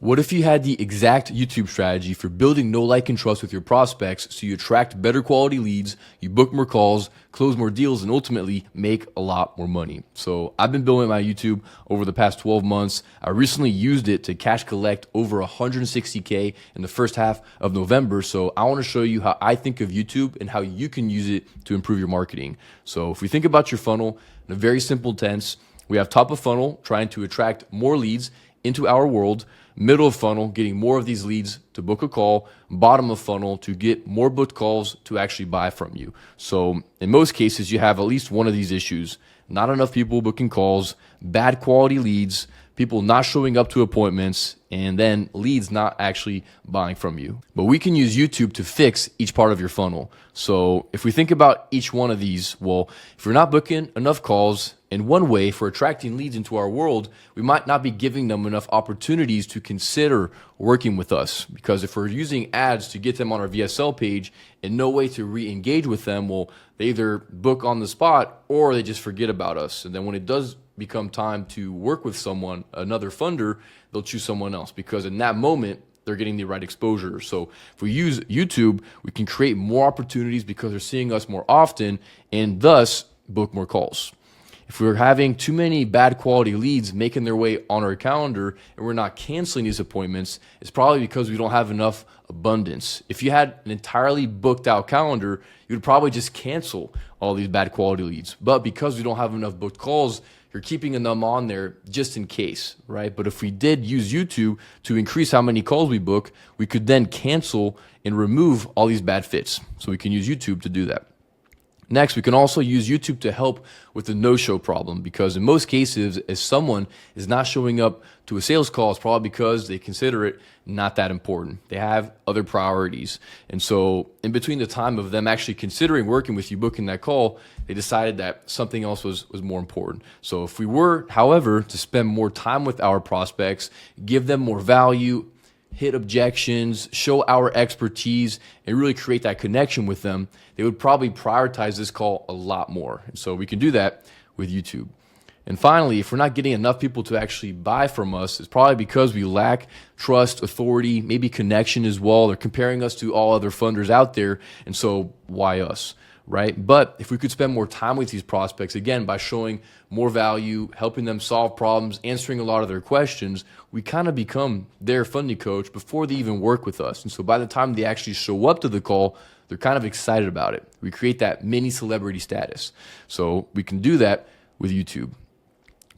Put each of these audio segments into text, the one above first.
What if you had the exact YouTube strategy for building know, like, and trust with your prospects so you attract better quality leads, you book more calls, close more deals, and ultimately make a lot more money? So I've been building my YouTube over the past 12 months. I recently used it to cash collect over 160K in the first half of November. So I want to show you how I think of YouTube and how you can use it to improve your marketing. So if we think about your funnel in a very simple tense, we have top of funnel trying to attract more leads into our world, middle of funnel getting more of these leads to book a call, bottom of funnel to get more booked calls to actually buy from you. So in most cases, you have at least one of these issues: not enough people booking calls, bad quality leads, people not showing up to appointments, and then leads not actually buying from you. But we can use YouTube to fix each part of your funnel. So if we think about each one of these, well, if you're not booking enough calls, in one way, for attracting leads into our world, we might not be giving them enough opportunities to consider working with us. Because if we're using ads to get them on our VSL page and no way to re-engage with them, well, they either book on the spot or they just forget about us. And then when it does become time to work with someone, another funder, they'll choose someone else because in that moment, they're getting the right exposure. So if we use YouTube, we can create more opportunities because they're seeing us more often and thus book more calls. If we're having too many bad quality leads making their way on our calendar and we're not canceling these appointments, it's probably because we don't have enough abundance. If you had an entirely booked out calendar, you would probably just cancel all these bad quality leads. But because we don't have enough booked calls, you're keeping them on there just in case, right? But if we did use YouTube to increase how many calls we book, we could then cancel and remove all these bad fits. So we can use YouTube to do that. Next, we can also use YouTube to help with the no-show problem because in most cases, if someone is not showing up to a sales call, it's probably because they consider it not that important. They have other priorities. And so in between the time of them actually considering working with you, booking that call, they decided that something else was more important. So if we were, however, to spend more time with our prospects, give them more value, hit objections, show our expertise, and really create that connection with them, they would probably prioritize this call a lot more. And so we can do that with YouTube. And finally, if we're not getting enough people to actually buy from us, it's probably because we lack trust, authority, maybe connection as well. They're comparing us to all other funders out there. And so why us? Right? But if we could spend more time with these prospects, again, by showing more value, helping them solve problems, answering a lot of their questions, we kind of become their funding coach before they even work with us. And so by the time they actually show up to the call, they're kind of excited about it. We create that mini celebrity status. So we can do that with YouTube.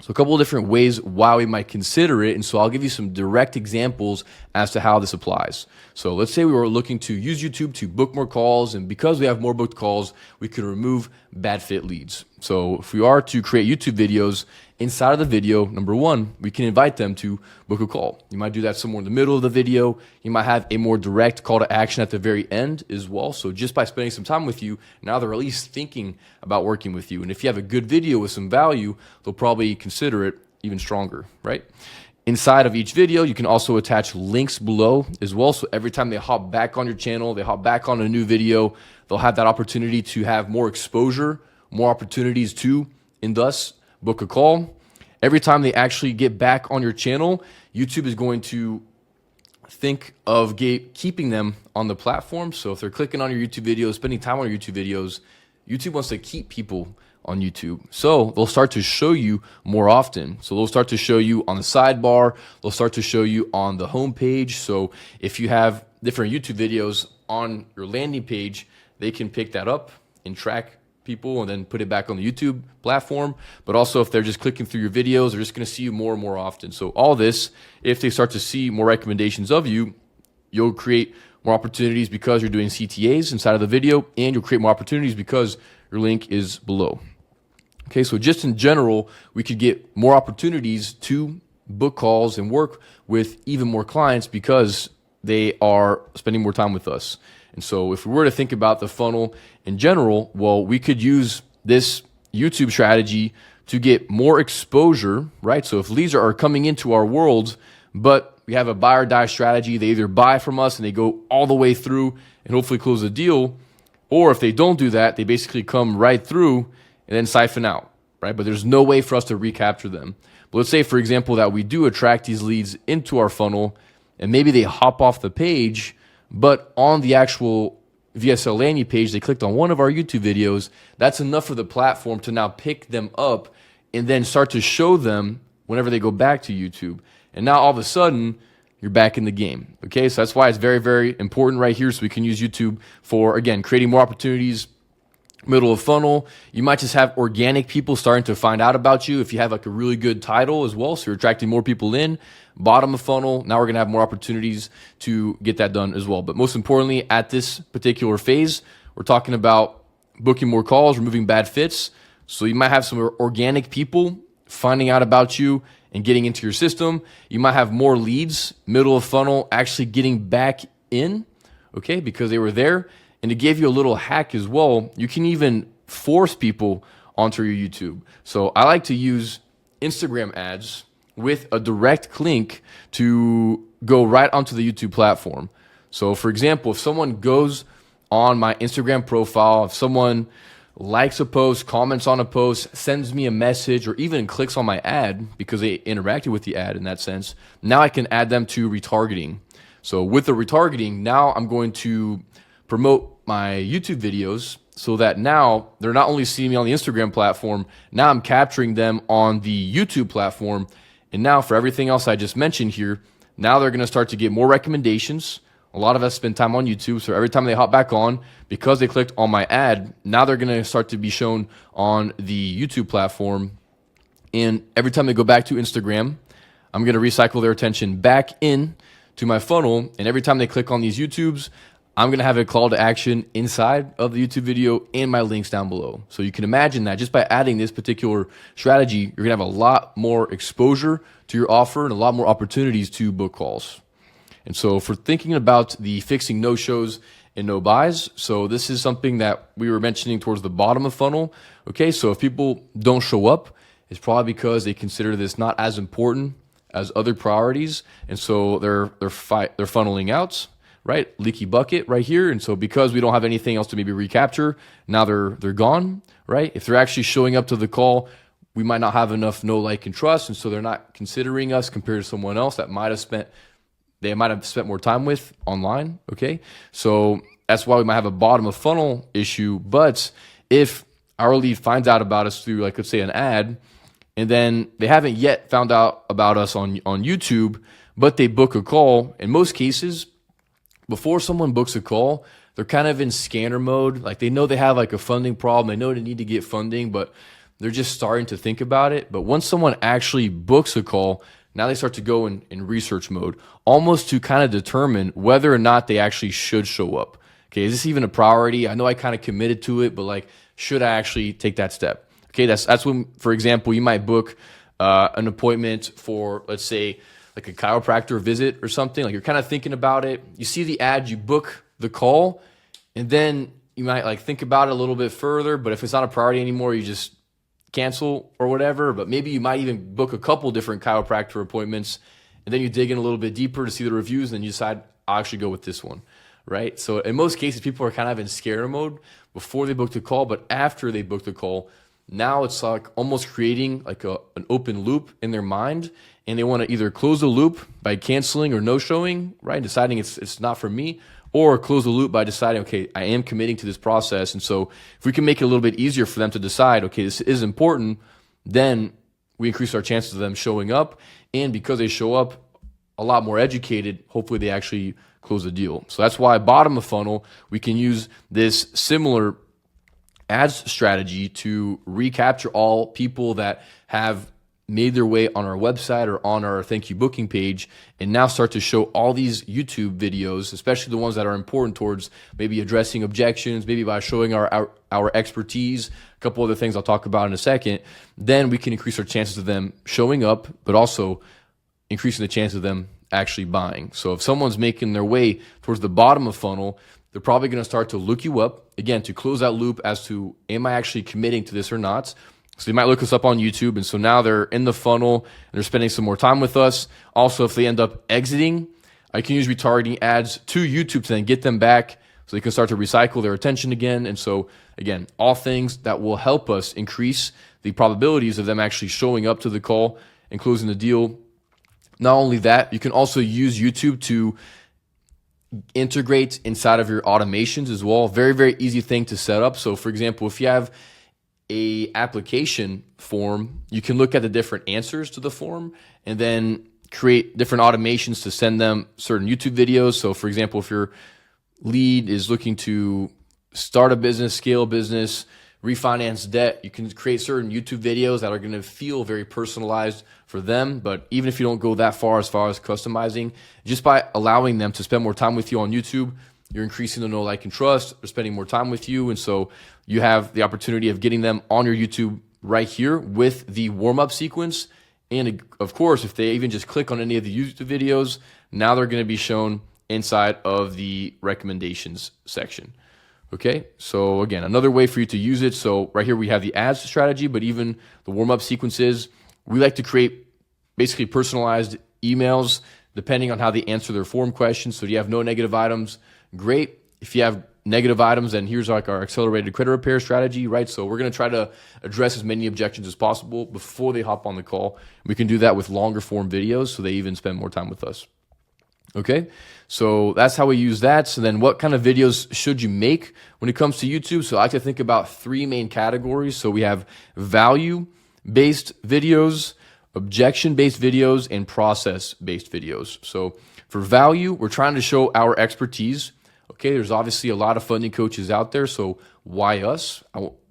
So a couple of different ways why we might consider it. And so I'll give you some direct examples as to how this applies. So let's say we were looking to use YouTube to book more calls. And because we have more booked calls, we can remove bad fit leads. So if we are to create YouTube videos, inside of the video, number one, we can invite them to book a call. You might do that somewhere in the middle of the video. You might have a more direct call to action at the very end as well. So just by spending some time with you, now they're at least thinking about working with you. And if you have a good video with some value, they'll probably consider it even stronger, right? Inside of each video, you can also attach links below as well. So every time they hop back on your channel, they hop back on a new video, they'll have that opportunity to have more exposure, more opportunities to, and thus book a call. Every time they actually get back on your channel, YouTube is going to think of keeping them on the platform. So if they're clicking on your YouTube videos, spending time on your YouTube videos, YouTube wants to keep people on YouTube. So they'll start to show you more often. So they'll start to show you on the sidebar. They'll start to show you on the home page. So if you have different YouTube videos on your landing page, they can pick that up and track people and then put it back on the YouTube platform. But also if they're just clicking through your videos, they're just going to see you more and more often. So all this, if they start to see more recommendations of you, you'll create more opportunities because you're doing CTAs inside of the video, and you'll create more opportunities because your link is below. Okay, so just in general, we could get more opportunities to book calls and work with even more clients because they are spending more time with us. And so if we were to think about the funnel in general, well, we could use this YouTube strategy to get more exposure, right? So if leads are coming into our world, but we have a buy or die strategy, they either buy from us and they go all the way through and hopefully close a deal, or if they don't do that, they basically come right through and then siphon out, right? But there's no way for us to recapture them. But let's say, for example, that we do attract these leads into our funnel and maybe they hop off the page, but on the actual VSL landing page, they clicked on one of our YouTube videos. That's enough for the platform to now pick them up and then start to show them whenever they go back to YouTube. And now all of a sudden, you're back in the game. Okay, so that's why it's very, very important right here. So we can use YouTube for, again, creating more opportunities. Middle of funnel, you might just have organic people starting to find out about you if you have like a really good title as well, so you're attracting more people in. Bottom of funnel, now we're going to have more opportunities to get that done as well. But most importantly, at this particular phase, we're talking about booking more calls, removing bad fits. So you might have some organic people finding out about you and getting into your system. You might have more leads, middle of funnel, actually getting back in, okay, because they were there. And to give you a little hack as well, you can even force people onto your YouTube. So I like to use Instagram ads with a direct link to go right onto the YouTube platform. So for example, if someone goes on my Instagram profile, if someone likes a post, comments on a post, sends me a message, or even clicks on my ad because they interacted with the ad in that sense, now I can add them to retargeting. So with the retargeting, now I'm going to promote my YouTube videos so that now they're not only seeing me on the Instagram platform, now I'm capturing them on the YouTube platform. And now for everything else I just mentioned here, now they're going to start to get more recommendations. A lot of us spend time on YouTube, so every time they hop back on, because they clicked on my ad, now they're going to start to be shown on the YouTube platform. And every time they go back to Instagram, I'm going to recycle their attention back in to my funnel. And every time they click on these YouTubes, I'm going to have a call to action inside of the YouTube video and my links down below. So you can imagine that just by adding this particular strategy, you're going to have a lot more exposure to your offer and a lot more opportunities to book calls. And so for thinking about the fixing no-shows and no-buys, so this is something that we were mentioning towards the bottom of funnel. Okay, so if people don't show up, it's probably because they consider this not as important as other priorities, and so they're funneling out. Right, leaky bucket right here, and so because we don't have anything else to maybe recapture, now they're gone. Right, if they're actually showing up to the call, we might not have enough know, like, and trust, and so they're not considering us compared to someone else that they might have spent more time with online. Okay, so that's why we might have a bottom of funnel issue. But if our lead finds out about us through, like, let's say an ad, and then they haven't yet found out about us on YouTube, but they book a call, in most cases, before someone books a call, they're kind of in scanner mode. Like, they know they have like a funding problem. They know they need to get funding, but they're just starting to think about it. But once someone actually books a call, now they start to go in research mode, almost to kind of determine whether or not they actually should show up. Okay, is this even a priority? I know I kind of committed to it, but like, should I actually take that step? Okay, that's when, for example, you might book an appointment for, let's say, like a chiropractor visit or something. Like, you're kind of thinking about it. You see the ad, you book the call, and then you might like think about it a little bit further. But if it's not a priority anymore, you just cancel or whatever. But maybe you might even book a couple different chiropractor appointments, and then you dig in a little bit deeper to see the reviews, and then you decide, I'll actually go with this one, right? So in most cases, people are kind of in scare mode before they book the call, but after they book the call, now it's like almost creating like an open loop in their mind, and they want to either close the loop by canceling or no-showing, right? Deciding it's not for me, or close the loop by deciding, okay, I am committing to this process. And so if we can make it a little bit easier for them to decide, okay, this is important, then we increase our chances of them showing up. And because they show up a lot more educated, hopefully they actually close the deal. So that's why bottom of funnel, we can use this similar ads strategy to recapture all people that have made their way on our website or on our thank you booking page, and now start to show all these YouTube videos, especially the ones that are important towards maybe addressing objections, maybe by showing our expertise, a couple other things I'll talk about in a second. Then we can increase our chances of them showing up, but also increasing the chance of them actually buying. So if someone's making their way towards the bottom of funnel, they're probably going to start to look you up, again, to close that loop as to, am I actually committing to this or not? So they might look us up on YouTube, and so now they're in the funnel, and they're spending some more time with us. Also, if they end up exiting, I can use retargeting ads to YouTube to then get them back so they can start to recycle their attention again. And so, again, all things that will help us increase the probabilities of them actually showing up to the call and closing the deal Not only that, you can also use YouTube to integrate inside of your automations as well. Very, very easy thing to set up. So for example, if you have a application form, you can look at the different answers to the form and then create different automations to send them certain YouTube videos. So for example, if your lead is looking to start a business, scale a business, refinance debt, you can create certain YouTube videos that are going to feel very personalized for them. But even if you don't go that far as customizing, just by allowing them to spend more time with you on YouTube, you're increasing the know, like, and trust. They're spending more time with you. And so you have the opportunity of getting them on your YouTube right here with the warm-up sequence. And of course, if they even just click on any of the YouTube videos, now they're going to be shown inside of the recommendations section. Okay, so again, another way for you to use it. So right here we have the ads strategy, but even the warm-up sequences, we like to create basically personalized emails depending on how they answer their form questions. So do you have no negative items? Great. If you have negative items, then here's like our accelerated credit repair strategy, right? So we're going to try to address as many objections as possible before they hop on the call. We can do that with longer form videos, so they even spend more time with us. Okay, so that's how we use that. So then what kind of videos should you make when it comes to YouTube? So I like to think about three main categories. So we have value-based videos, objection-based videos, and process-based videos. So for value, we're trying to show our expertise. Okay, there's obviously a lot of funding coaches out there, so why us?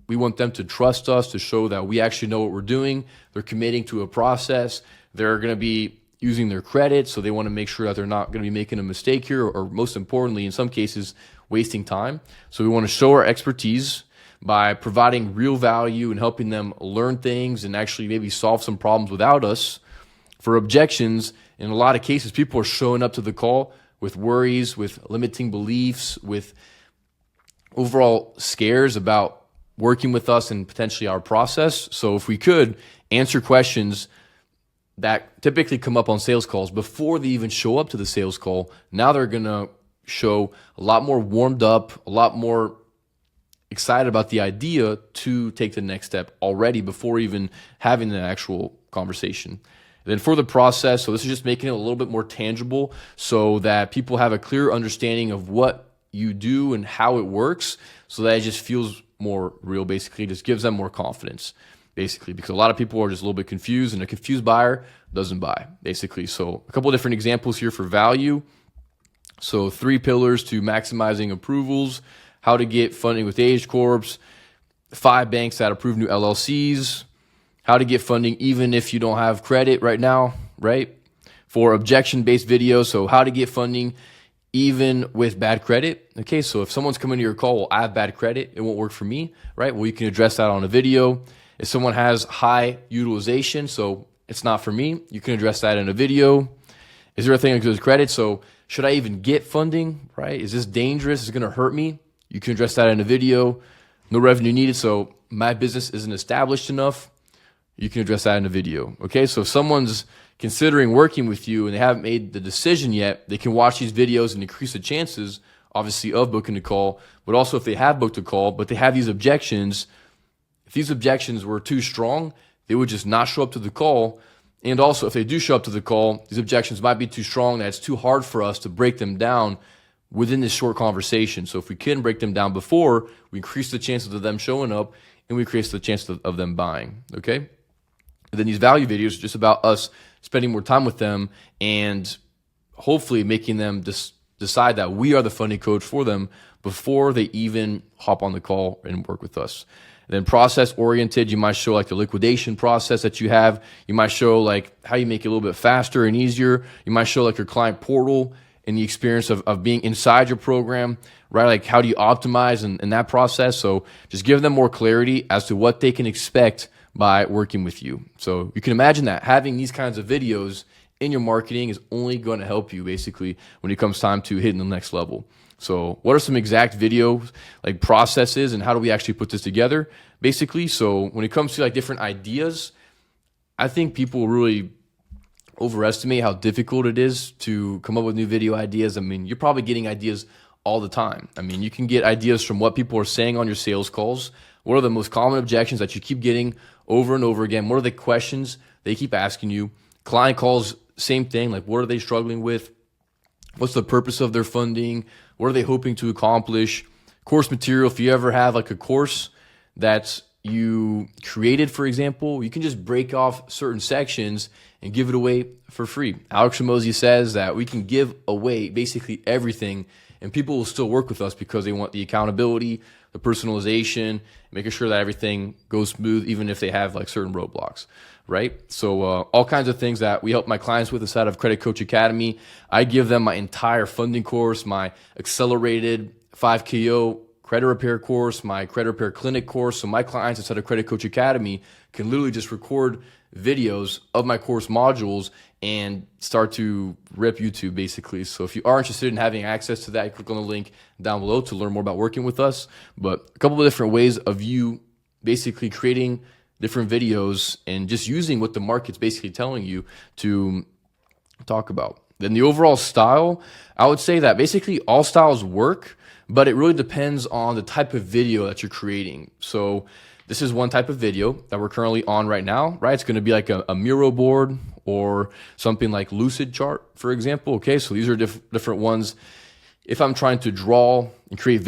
We want them to trust us, to show that we actually know what we're doing. They're committing to a process. They're going to be using their credit, so they want to make sure that they're not going to be making a mistake here, or most importantly, in some cases, wasting time. So we want to show our expertise by providing real value and helping them learn things and actually maybe solve some problems without us. For objections, in a lot of cases, people are showing up to the call with worries, with limiting beliefs, with overall scares about working with us and potentially our process. So if we could answer questions that typically come up on sales calls before they even show up to the sales call, now they're going to show a lot more warmed up, a lot more excited about the idea to take the next step already before even having an actual conversation. And then for the process, so this is just making it a little bit more tangible so that people have a clear understanding of what you do and how it works, so that it just feels more real, basically. It just gives them more confidence, basically, because a lot of people are just a little bit confused, and a confused buyer doesn't buy, basically. So a couple of different examples here for value. So 3 pillars to maximizing approvals, how to get funding with Age Corps, 5 banks that approve new LLCs, how to get funding even if you don't have credit right now, right? For objection-based videos, so how to get funding even with bad credit. Okay, so if someone's coming to your call, well, I have bad credit, it won't work for me, right? Well, you can address that on a video. If someone has high utilization, so it's not for me, you can address that in a video. Is there a thing that goes credit? So should I even get funding, right? Is this dangerous? Is it going to hurt me? You can address that in a video. No revenue needed, so my business isn't established enough. You can address that in a video. Okay, so if someone's considering working with you and they haven't made the decision yet, they can watch these videos and increase the chances, obviously, of booking a call. But also if they have booked a call, but they have these objections, if these objections were too strong, they would just not show up to the call. And also if they do show up to the call, these objections might be too strong, that it's too hard for us to break them down within this short conversation. So if we can break them down before, we increase the chances of them showing up, and we increase the chance of them buying, okay? And then these value videos are just about us spending more time with them and hopefully making them decide that we are the funding coach for them before they even hop on the call and work with us. And then process oriented, you might show like the liquidation process that you have. You might show like how you make it a little bit faster and easier. You might show like your client portal and the experience of being inside your program, right? Like how do you optimize in that process? So just give them more clarity as to what they can expect by working with you. So you can imagine that having these kinds of videos in your marketing is only going to help you basically when it comes time to hitting the next level. So what are some exact video like processes and how do we actually put this together basically? So when it comes to like different ideas, I think people really overestimate how difficult it is to come up with new video ideas. I mean, you're probably getting ideas all the time. I mean, you can get ideas from what people are saying on your sales calls. What are the most common objections that you keep getting over and over again? What are the questions they keep asking you? Client calls same thing. Like, what are they struggling with? What's the purpose of their funding? What are they hoping to accomplish? Course material, if you ever have like a course that you created, for example, you can just break off certain sections and give it away for free. Alex Ramosi says that we can give away basically everything and people will still work with us because they want the accountability, the personalization, making sure that everything goes smooth, even if they have like certain roadblocks, right? So all kinds of things that we help my clients with inside of Credit Coach Academy. I give them my entire funding course, my accelerated 5KO credit repair course, my credit repair clinic course. So my clients inside of Credit Coach Academy can literally just record videos of my course modules and start to rip YouTube basically. So if you are interested in having access to that, click on the link down below to learn more about working with us. But a couple of different ways of you basically creating different videos and just using what the market's basically telling you to talk about. Then the overall style, I would say that basically all styles work, but it really depends on the type of video that you're creating. So this is one type of video that we're currently on right now, right? It's going to be like a Miro board or something like Lucid Chart, for example. Okay, so these are different ones. If I'm trying to draw and create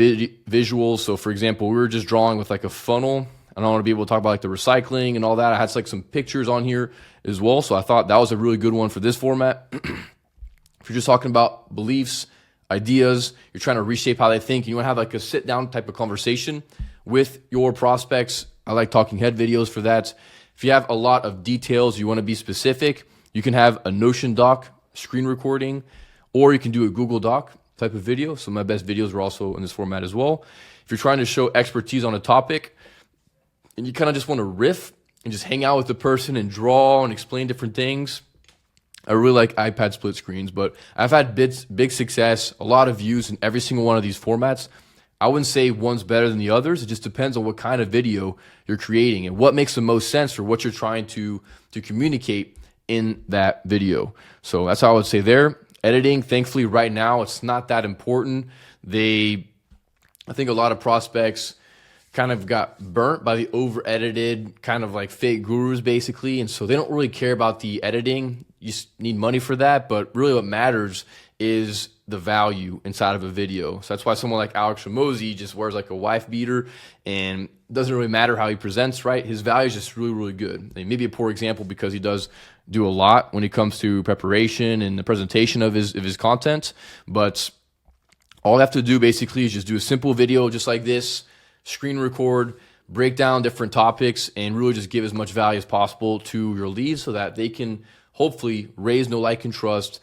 visuals, so for example, we were just drawing with like a funnel, and I want to be able to talk about like the recycling and all that. I had like some pictures on here as well, so I thought that was a really good one for this format. If you're just talking about beliefs, ideas, you're trying to reshape how they think, and you want to have like a sit down type of conversation with your prospects, I like talking head videos for that. If you have a lot of details, you want to be specific, you can have a Notion doc screen recording, or you can do a Google Doc type of video. So my best videos are also in this format as well. If you're trying to show expertise on a topic and you kind of just want to riff and just hang out with the person and draw and explain different things, I really like iPad split screens, but I've had big success, a lot of views in every single one of these formats. I wouldn't say one's better than the others. It just depends on what kind of video you're creating and what makes the most sense for what you're trying to communicate in that video. So that's how I would say there. Editing, thankfully right now, it's not that important. I think a lot of prospects kind of got burnt by the over-edited kind of like fake gurus basically, and so they don't really care about the editing. You need money for that, but really what matters is the value inside of a video. So that's why someone like Alex Ramosi just wears like a wife beater and it doesn't really matter how he presents, right? His value is just really, really good. And maybe a poor example because he does do a lot when it comes to preparation and the presentation of his content, but all I have to do basically is just do a simple video just like this, screen record, break down different topics, and really just give as much value as possible to your leads so that they can hopefully raise know, like, and trust,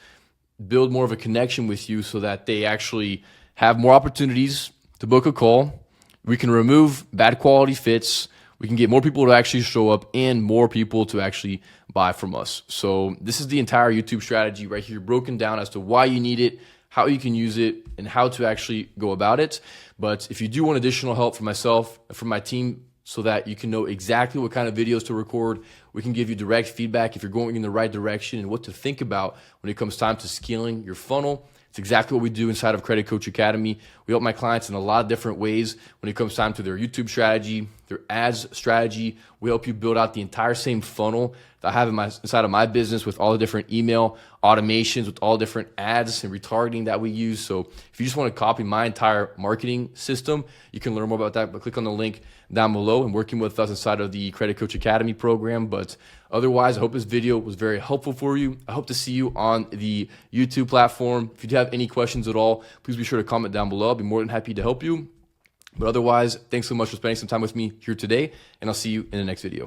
build more of a connection with you so that they actually have more opportunities to book a call. We can remove bad quality fits. We can get more people to actually show up and more people to actually buy from us. So this is the entire YouTube strategy right here, broken down as to why you need it, how you can use it, and how to actually go about it. But if you do want additional help from myself and from my team so that you can know exactly what kind of videos to record, we can give you direct feedback if you're going in the right direction and what to think about when it comes time to scaling your funnel. It's exactly what we do inside of Credit Coach Academy. We help my clients in a lot of different ways when it comes time to their YouTube strategy, their ads strategy. We help you build out the entire same funnel that I have inside of my business with all the different email automations, with all different ads and retargeting that we use. So if you just want to copy my entire marketing system, you can learn more about that, but click on the link down below and working with us inside of the Credit Coach Academy program. But otherwise, I hope this video was very helpful for you. I hope to see you on the YouTube platform. If you do have any questions at all, please be sure to comment down below. I'll be more than happy to help you. But otherwise, thanks so much for spending some time with me here today, and I'll see you in the next video.